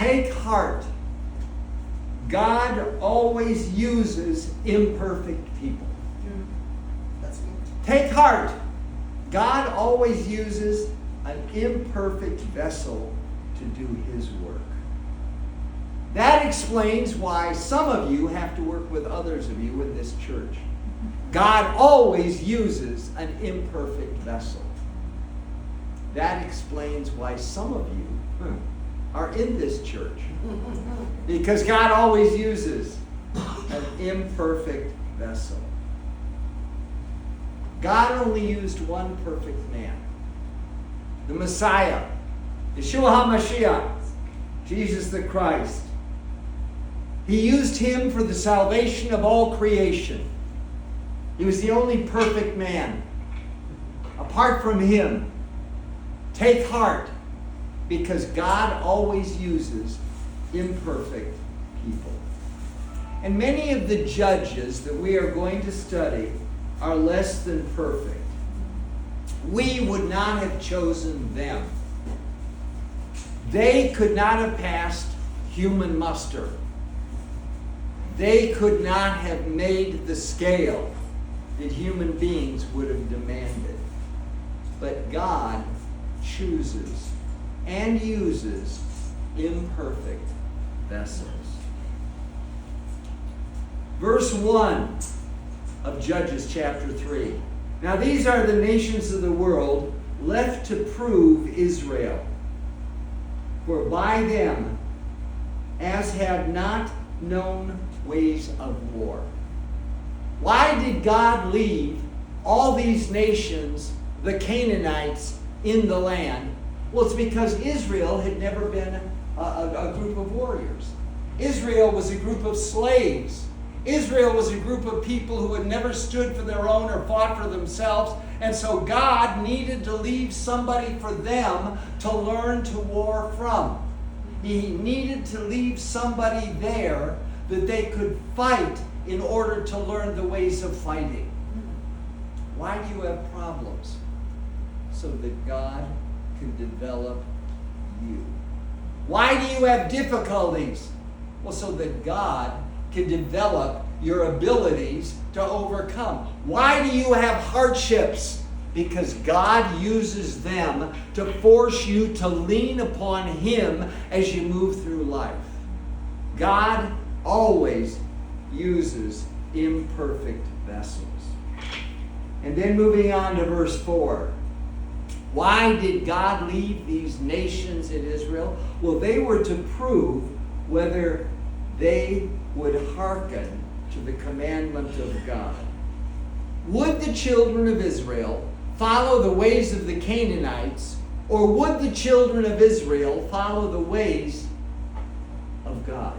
Take heart. God always uses imperfect people. That's good. Take heart. God always uses an imperfect vessel to do his work. That explains why some of you have to work with others of you in this church. God always uses an imperfect vessel. That explains why some of you are in this church. Because God always uses an imperfect vessel. God only used one perfect man. The Messiah, Yeshua HaMashiach, Jesus the Christ. He used him for the salvation of all creation. He was the only perfect man. Apart from him, take heart, because God always uses imperfect people. And many of the judges that we are going to study are less than perfect. We would not have chosen them. They could not have passed human muster. They could not have made the scale that human beings would have demanded. But God chooses and uses imperfect vessels. Verse 1 of Judges chapter 3. Now these are the nations of the world left to prove Israel. For by them, as have not known ways of war. Why did God leave all these nations, the Canaanites, in the land? Well, it's because Israel had never been a group of warriors. Israel was a group of slaves. Israel was a group of people who had never stood for their own or fought for themselves. And so God needed to leave somebody for them to learn to war from. He needed to leave somebody there that they could fight in order to learn the ways of fighting. Why do you have problems? So that God can develop you. Why do you have difficulties? Well, so that God can develop your abilities to overcome. Why do you have hardships? Because God uses them to force you to lean upon him as you move through life. God always uses imperfect vessels. And then moving on to verse 4. Why did God leave these nations in Israel? Well, they were to prove whether they would hearken to the commandment of God. Would the children of Israel follow the ways of the Canaanites, or would the children of Israel follow the ways of God?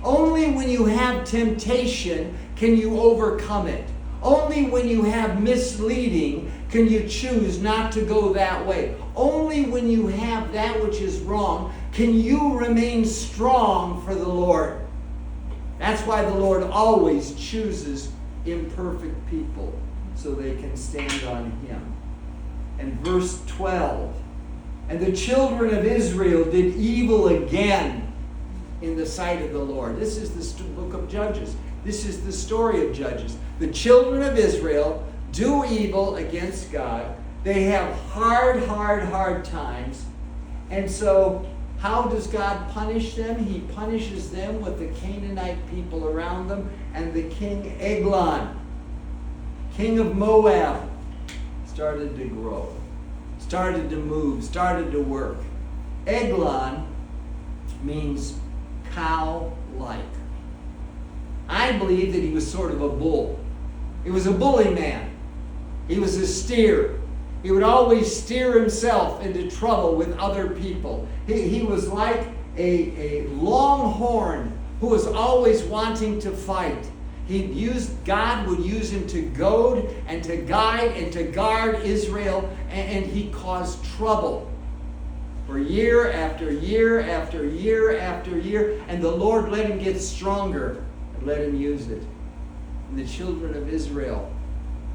Only when you have temptation can you overcome it. Only when you have misleading can you choose not to go that way. Only when you have that which is wrong can you remain strong for the Lord. That's why the Lord always chooses imperfect people so they can stand on him. And verse 12. And the children of Israel did evil again in the sight of the Lord. This is the book of Judges. This is the story of Judges. The children of Israel do evil against God. They have hard times. And so how does God punish them? He punishes them with the Canaanite people around them and the king Eglon, king of Moab, started to grow, started to move, started to work. Eglon means cow-like. I believe that he was sort of a bull. He was a bully man. He was a steer. He would always steer himself into trouble with other people. He was like a longhorn who was always wanting to fight. God would use him to goad and to guide and to guard Israel, and he caused trouble for year after year after year after year, and the Lord let him get stronger and let him use it. And the children of Israel,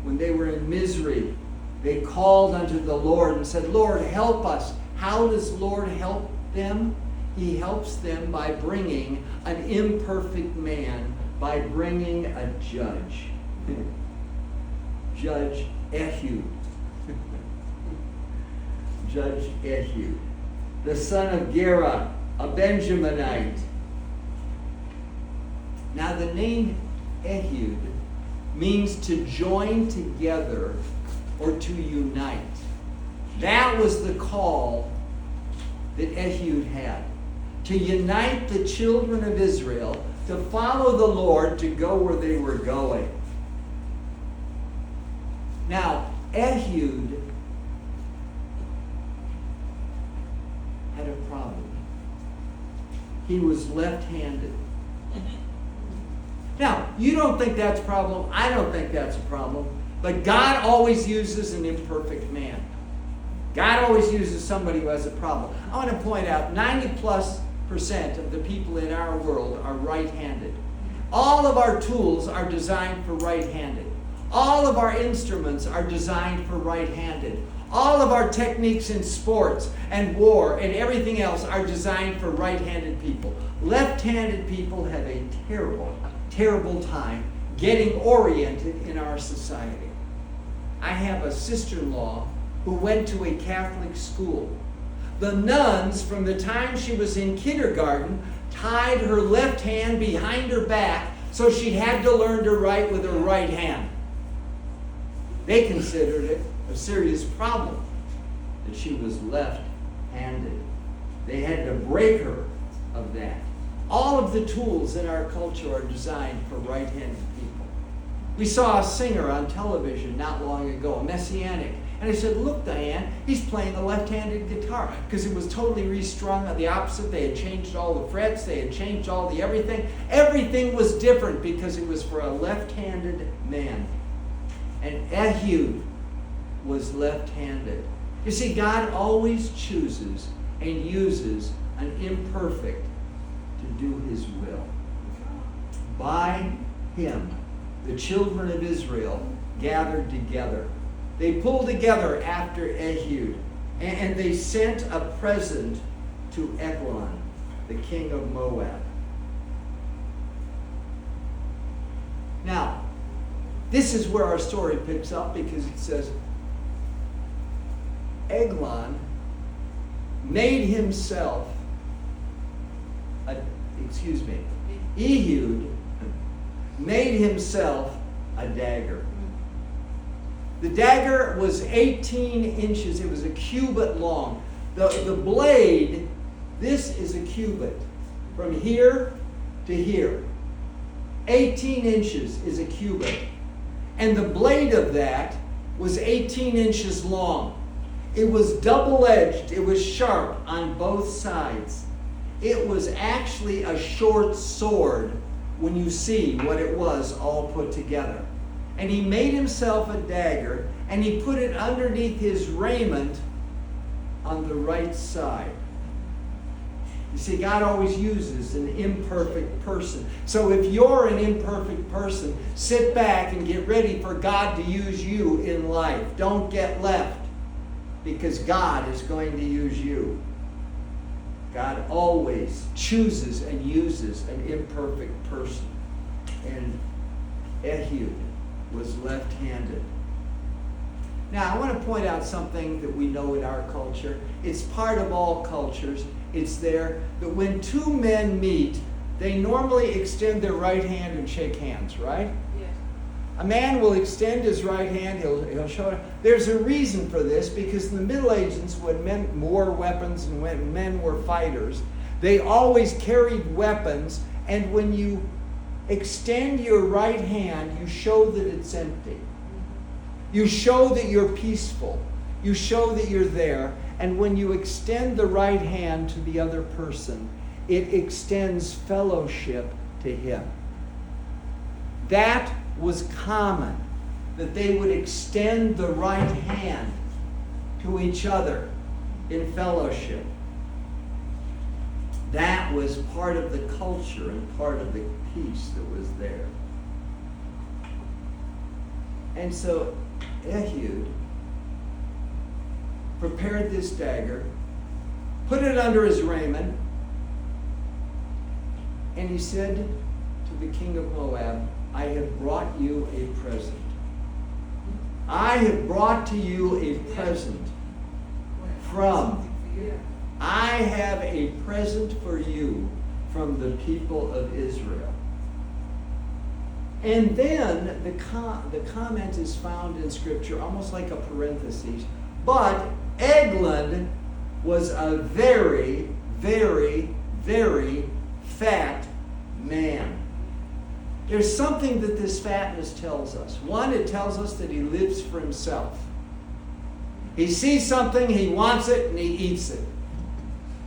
when they were in misery, they called unto the Lord and said, Lord, help us. How does Lord help them? He helps them by bringing an imperfect man, by bringing a judge. Judge Ehud. Judge Ehud. The son of Gera, a Benjaminite. Now the name Ehud means to join together or to unite. That was the call that Ehud had. To unite the children of Israel, to follow the Lord, to go where they were going. Now, Ehud had a problem. He was left-handed. Now, you don't think that's a problem. I don't think that's a problem. But God always uses an imperfect man. God always uses somebody who has a problem. I want to point out 90+% of the people in our world are right-handed. All of our tools are designed for right-handed. All of our instruments are designed for right-handed. All of our techniques in sports and war and everything else are designed for right-handed people. Left-handed people have a terrible time getting oriented in our society. I have a sister-in-law who went to a Catholic school. The nuns, from the time she was in kindergarten, tied her left hand behind her back so she had to learn to write with her right hand. They considered it a serious problem that she was left-handed. They had to break her of that. All of the tools in our culture are designed for right-handed people. We saw a singer on television not long ago, a Messianic. And I said, look, Diane, he's playing a left-handed guitar. Because it was totally restrung on the opposite. They had changed all the frets. They had changed all the everything. Everything was different because it was for a left-handed man. And Ehud was left-handed. You see, God always chooses and uses an imperfect to do his will. By him, the children of Israel gathered together. They pulled together after Ehud, and they sent a present to Eglon, the king of Moab. Now, this is where our story picks up, because it says, Eglon made himself, Ehud made himself a dagger. The dagger was 18 inches. It was a cubit long. The blade, this is a cubit. From here to here. 18 inches is a cubit. And the blade of that was 18 inches long. It was double-edged. It was sharp on both sides. It was actually a short sword when you see what it was all put together. And he made himself a dagger, and he put it underneath his raiment on the right side. You see, God always uses an imperfect person. So if you're an imperfect person, sit back and get ready for God to use you in life. Don't get left, because God is going to use you. God always chooses and uses an imperfect person. And Ehud was left-handed. Now, I want to point out something that we know in our culture. It's part of all cultures. It's there that when two men meet, they normally extend their right hand and shake hands, right? Yes. A man will extend his right hand, he'll show it. There's a reason for this, because in the Middle Ages, when men wore weapons and when men were fighters, they always carried weapons, and when you extend your right hand, you show that it's empty. You show that you're peaceful. You show that you're there. And when you extend the right hand to the other person, it extends fellowship to him. That was common, that they would extend the right hand to each other in fellowship. That was part of the culture and part of the peace that was there. And so Ehud prepared this dagger, put it under his raiment, And he said to the king of Moab, I have brought you a present. I have brought to you a present I have a present for you from the people of Israel. And then the comment is found in Scripture, almost like a parenthesis. But Eglon was a very, very, very fat man. There's something that this fatness tells us. One, it tells us that he lives for himself. He sees something, he wants it, and he eats it.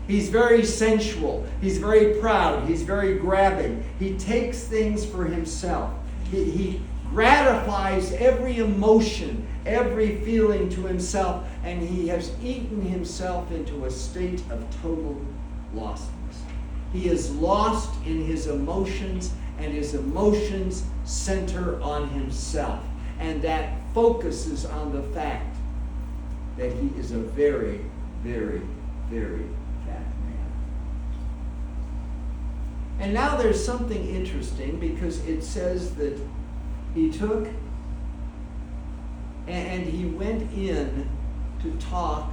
He's very sensual. He's very proud. He's very grabbing. He takes things for himself. He gratifies every emotion, every feeling to himself, and he has eaten himself into a state of total lostness. He is lost in his emotions, and his emotions center on himself. And that focuses on the fact that he is a very, very, very fat man. And now there's something interesting, because it says that he took and he went in to talk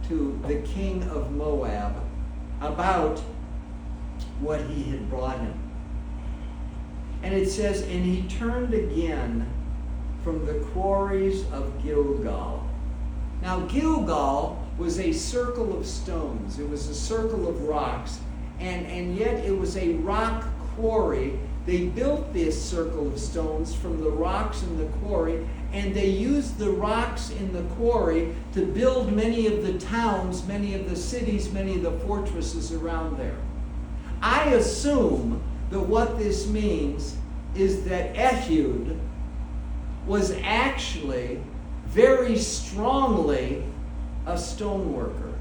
to the king of Moab about what he had brought him. And it says, and he turned again from the quarries of Gilgal. Now, Gilgal was a circle of stones. It was a circle of rocks. And yet it was a rock quarry. They built this circle of stones from the rocks in the quarry, and they used the rocks in the quarry to build many of the towns, many of the cities, many of the fortresses around there. I assume that what this means is that Ehud was actually very strongly a stone worker.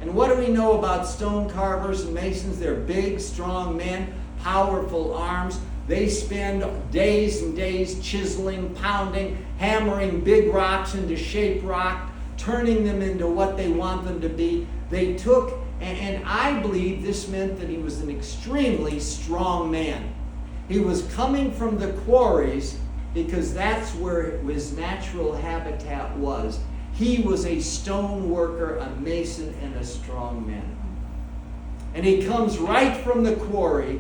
And what do we know about stone carvers and masons? They're big, strong men, powerful arms. They spend days and days chiseling, pounding, hammering big rocks into shape rock, turning them into what they want them to be. They took, and I believe this meant that he was an extremely strong man. He was coming from the quarries because that's where his natural habitat was. He was a stone worker, a mason, and a strong man. And he comes right from the quarry,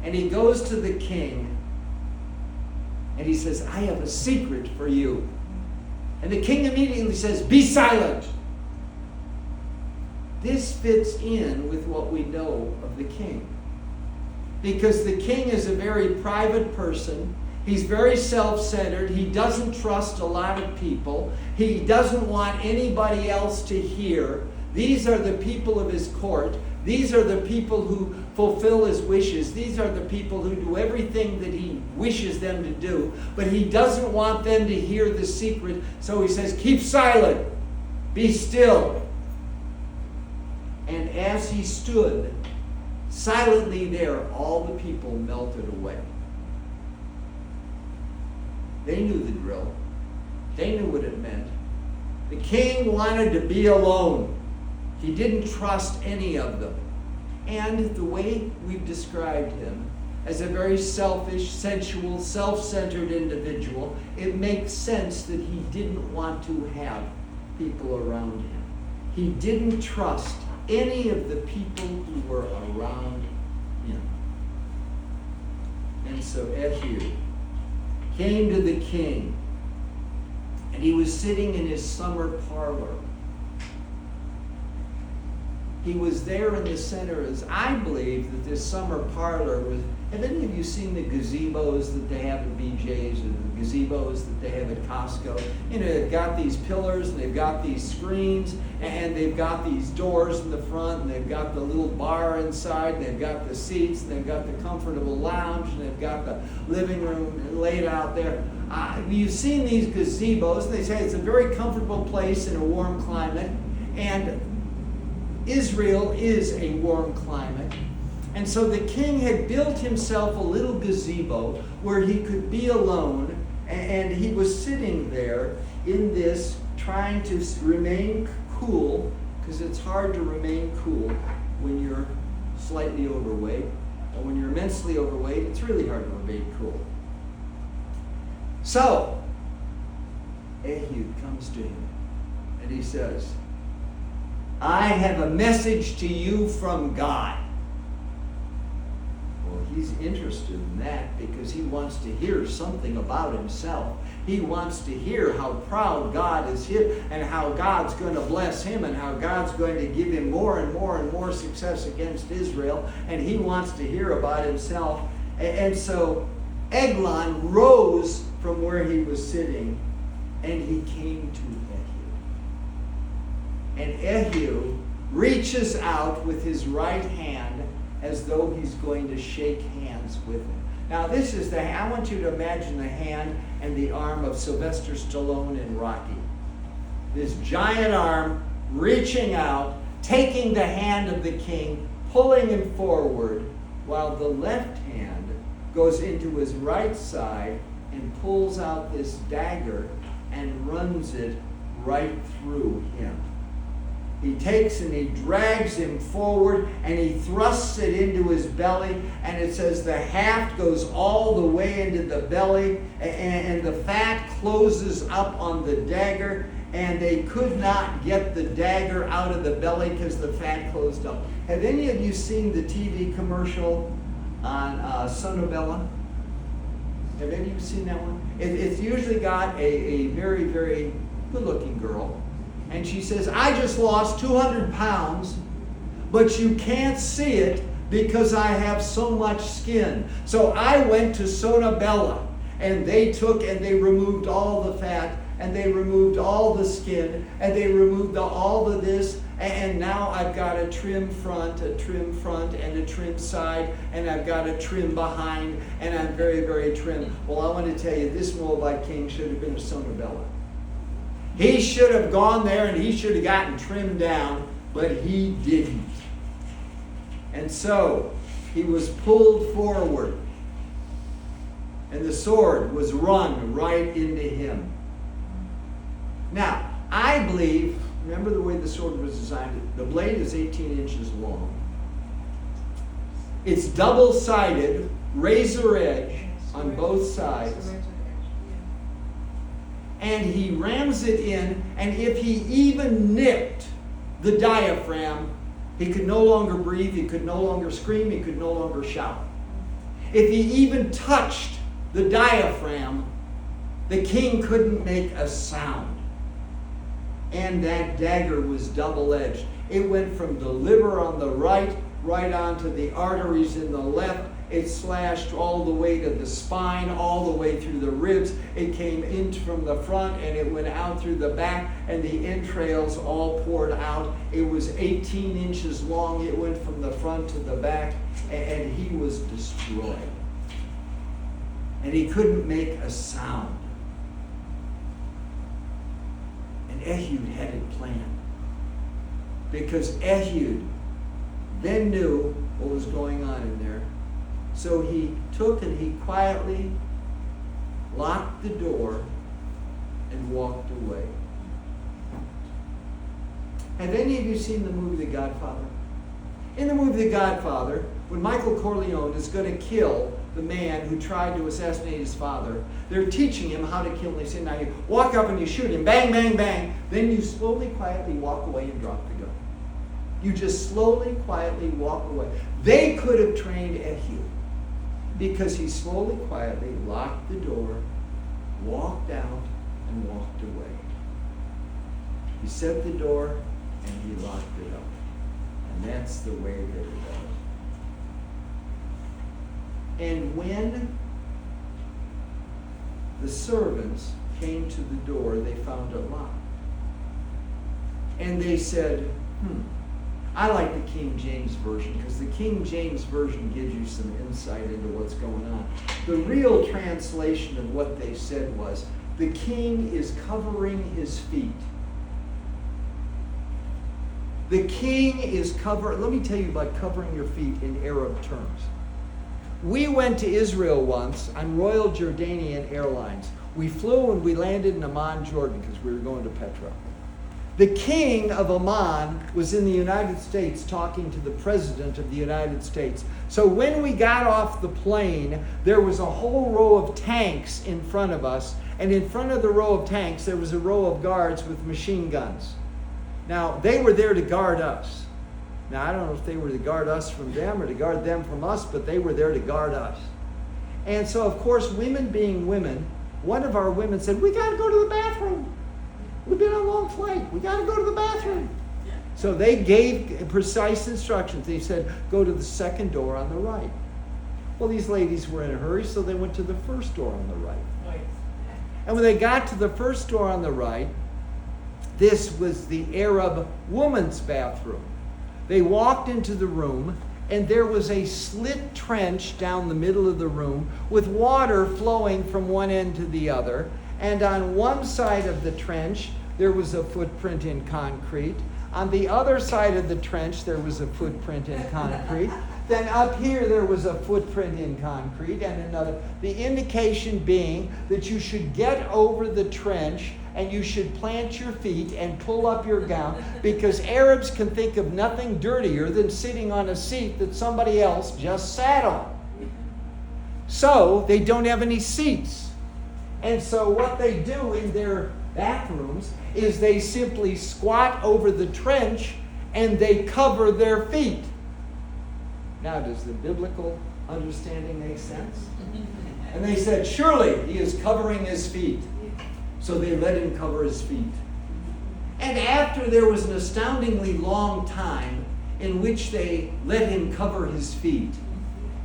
and he goes to the king, and he says, I have a secret for you. And the king immediately says, be silent. This fits in with what we know of the king. Because the king is a very private person. He's very self-centered. He doesn't trust a lot of people. He doesn't want anybody else to hear. These are the people of his court. These are the people who fulfill his wishes. These are the people who do everything that he wishes them to do. But he doesn't want them to hear the secret. So he says, keep silent. Be still. And as he stood silently there, all the people melted away. They knew the drill. They knew what it meant. The king wanted to be alone. He didn't trust any of them. And the way we've described him as a very selfish, sensual, self-centered individual, it makes sense that he didn't want to have people around him. He didn't trust any of the people who were around him. And so Ehud came to the king, and he was sitting in his summer parlor. He was there in the center, as I believe that this summer parlor was. Have any of you seen the gazebos that they have at BJ's, or the gazebos that they have at Costco? You know, they've got these pillars, and they've got these screens, and they've got these doors in the front, and they've got the little bar inside, and they've got the seats, and they've got the comfortable lounge, and they've got the living room laid out there. You've seen these gazebos, and they say it's a very comfortable place in a warm climate, and Israel is a warm climate. And so the king had built himself a little gazebo where he could be alone, and he was sitting there in this, trying to remain cool, because it's hard to remain cool when you're slightly overweight. And when you're immensely overweight, it's really hard to remain cool. So, Ehud comes to him and he says, I have a message to you from God. Well, he's interested in that because he wants to hear something about himself. He wants to hear how proud God is here and how God's going to bless him and how God's going to give him more and more and more success against Israel. And he wants to hear about himself. And so Eglon rose from where he was sitting and he came to Ehud. And Ehud reaches out with his right hand as though he's going to shake hands with him. Now this is I want you to imagine the hand and the arm of Sylvester Stallone in Rocky. This giant arm reaching out, taking the hand of the king, pulling him forward, while the left hand goes into his right side and pulls out this dagger and runs it right through him. He takes and he drags him forward and he thrusts it into his belly, and it says the haft goes all the way into the belly and the fat closes up on the dagger, and they could not get the dagger out of the belly because the fat closed up. Have any of you seen the TV commercial on Sonobella? Have any of you seen that one? It's usually got a very, very good-looking girl. And she says, I just lost 200 pounds, but you can't see it because I have so much skin. So I went to Sonobella, and they took and they removed all the fat, and they removed all the skin, and they removed all of this, and now I've got a trim front, and a trim side, and I've got a trim behind, and I'm very, very trim. Well, I want to tell you, this Moabite king should have been a Sonobella. He should have gone there and he should have gotten trimmed down, but he didn't. And so he was pulled forward, and the sword was run right into him. Now, I believe, remember the way the sword was designed? The blade is 18 inches long. It's double-sided, razor edge on both sides. And he rams it in, and if he even nipped the diaphragm, he could no longer breathe, he could no longer scream, he could no longer shout. If he even touched the diaphragm, the king couldn't make a sound. And that dagger was double-edged. It went from the liver on the right onto the arteries in the left. It slashed all the way to the spine, all the way through the ribs. It came in from the front and it went out through the back, and the entrails all poured out. It was 18 inches long. It went from the front to the back, and he was destroyed. And he couldn't make a sound. And Ehud had it planned, because Ehud then knew what was going on in there. So he took and he quietly locked the door and walked away. Have any of you seen the movie The Godfather? In the movie The Godfather, when Michael Corleone is going to kill the man who tried to assassinate his father, they're teaching him how to kill him. They say, now you walk up and you shoot him, bang, bang, bang. Then you slowly, quietly walk away and drop the gun. You just slowly, quietly walk away. They could have trained Ehud, because he slowly, quietly locked the door, walked out, and walked away. He set the door and he locked it up. And that's the way that it goes. And when the servants came to the door, they found it locked. And they said, I like the King James Version, because the King James Version gives you some insight into what's going on. The real translation of what they said was, the king is covering his feet. The king is covering. Let me tell you about covering your feet in Arab terms. We went to Israel once on Royal Jordanian Airlines. We flew and we landed in Amman, Jordan, because we were going to Petra. The king of Oman was in the United States talking to the president of the United States. So when we got off the plane, there was a whole row of tanks in front of us. And in front of the row of tanks, there was a row of guards with machine guns. Now, they were there to guard us. Now, I don't know if they were to guard us from them or to guard them from us, but they were there to guard us. And so, of course, women being women, one of our women said, "We got to go to the bathroom. We've been on a long flight. We got to go to the bathroom." So they gave precise instructions. They said, "Go to the second door on the right." Well, these ladies were in a hurry, so they went to the first door on the right. And when they got to the first door on the right, this was the Arab woman's bathroom. They walked into the room, and there was a slit trench down the middle of the room with water flowing from one end to the other. And on one side of the trench, there was a footprint in concrete. On the other side of the trench, there was a footprint in concrete. Then up here, there was a footprint in concrete and another. The indication being that you should get over the trench and you should plant your feet and pull up your gown, because Arabs can think of nothing dirtier than sitting on a seat that somebody else just sat on. So they don't have any seats. And so what they do in their bathrooms is they simply squat over the trench and they cover their feet. Now, does the biblical understanding make sense? And they said, "Surely he is covering his feet." So they let him cover his feet. And after there was an astoundingly long time in which they let him cover his feet,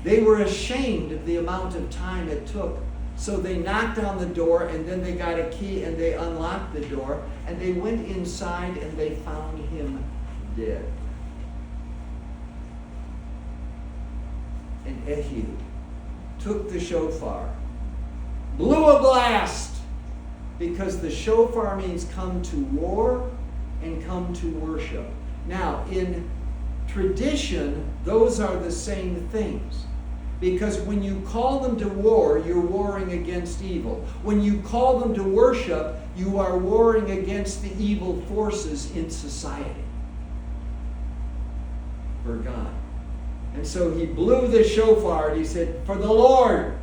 they were ashamed of the amount of time it took. So they knocked on the door, and then they got a key and they unlocked the door, and they went inside and they found him dead. And Ehud took the shofar, blew a blast, because the shofar means come to war and come to worship. Now, in tradition, those are the same things. Because when you call them to war, you're warring against evil. When you call them to worship, you are warring against the evil forces in society for God. And so he blew the shofar and he said, "For the Lord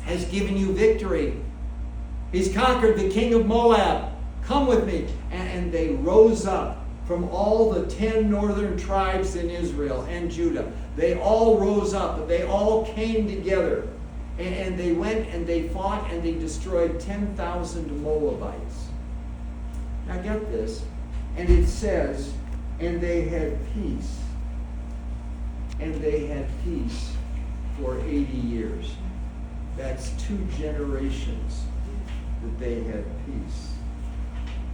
has given you victory. He's conquered the king of Moab. Come with me." And they rose up from all the 10 northern tribes in Israel and Judah. They all rose up. They all came together. And they went and they fought and they destroyed 10,000 Moabites. Now get this. And it says, and they had peace. And they had peace for 80 years. That's 2 generations that they had peace,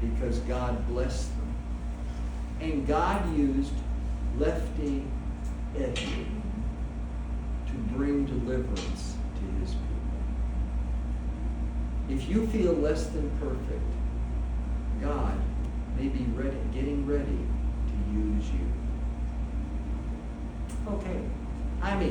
because God blessed them. And God used lefty Ehud to bring deliverance to his people. If you feel less than perfect, God may be getting ready to use you. Okay, I mean,